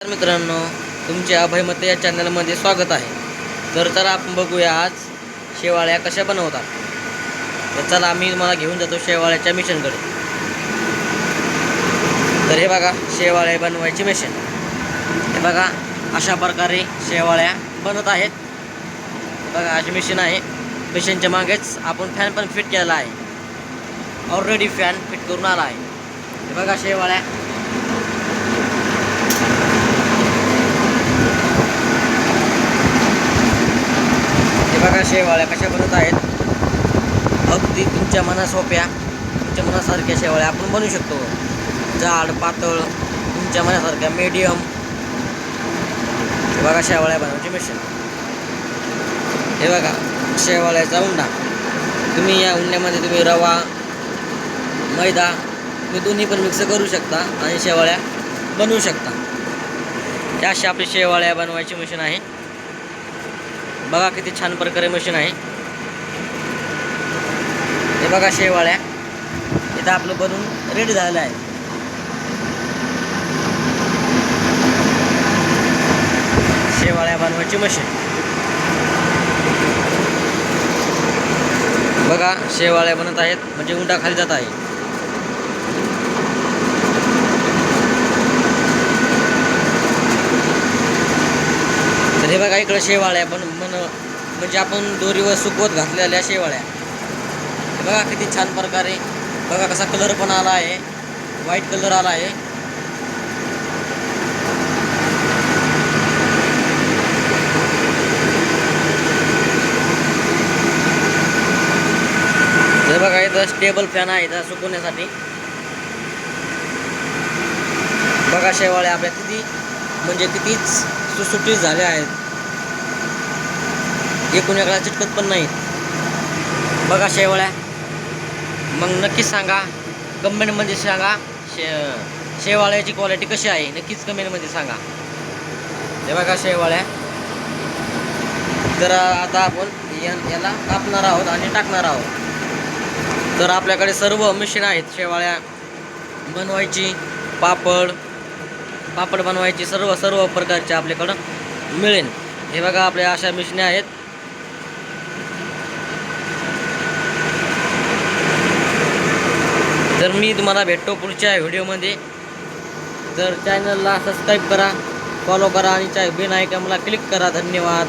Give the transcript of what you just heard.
तर मित्रांनो, तुमचे अभय मते या चॅनलमध्ये स्वागत आहे. तर आपण बघूया आज शेवाळ्या कशा बनवतात. तर चला मी तुम्हाला घेऊन जातो शेवाळ्याच्या मिशनकडे. तर हे बघा शेवाळ्या बनवायची मशीन. हे बघा अशा प्रकारे शेवाळ्या बनत आहेत. बघा अशी मशीन आहे. मशीनच्या मागेच आपण फॅन पण फिट केलेला आहे. ऑलरेडी फॅन फिट करून आला आहे. हे बघा शेवाळ्या बघा शेवाळ्या कशा बनत आहेत. अगदी तुमच्या मनासोप्या तुमच्या मनासारख्या शेवाळ्या आपण बनवू शकतो. जाड पातळ तुमच्या मनासारख्या मीडियम. हे बघा शेवाळ्या बनवायची मशीन. हे बघा शेवाळ्याचा उंडा. तुम्ही या उंड्यामध्ये तुम्ही रवा मैदा तुम्ही दोन्ही पण मिक्स करू शकता आणि शेवाळ्या बनवू शकता. या अशा आपली शेवाळ्या बनवायची मशीन आहे. बघा किती छान प्रकारे मशीन आहे. हे बघा शेवाळ्या इथं आपलं बनवून रेडी झालेलं आहे. शेवाळ्या बनवायची मशीन. बघा शेवाळ्या बनत आहेत म्हणजे उंडा खाली जात आहे. तर हे बघा इकडे शेवाळ्या म्हणजे आपण दोरीवर सुकवत घातलेल्या शेवाळ्या. बघा किती छान प्रकारे. बघा कसा कलर पण आला आहे. व्हाईट कलर आला आहे. हे बघा इथं स्टेबल फॅन आहे इथं सुकवण्यासाठी. बघा शेवाळ्या आपल्या कितीच सुटसुटीत झाल्या आहेत. एकूण एकाला चिटकत पण नाहीत. बघा शेवाळ्या मग नक्कीच सांगा कमेंटमध्ये सांगा शेवाळ्याची क्वालिटी कशी आहे. नक्कीच कमेंटमध्ये सांगा. हे बघा शेवाळ्या. तर आता आपण याला कापणार आहोत आणि टाकणार आहोत. तर आपल्याकडे सर्व मशीन आहेत शेवाळ्या बनवायची. पापड बनवायची सर्व प्रकारचे आपल्याकडं मिळेल. हे बघा आपल्या अशा मशीन आहेत. तर मी तुम्हाला भेटतो पुढच्या व्हिडिओमध्ये. तर चॅनलला सबस्क्राईब करा, फॉलो करा आणि बेल आयकॉनला क्लिक करा. धन्यवाद.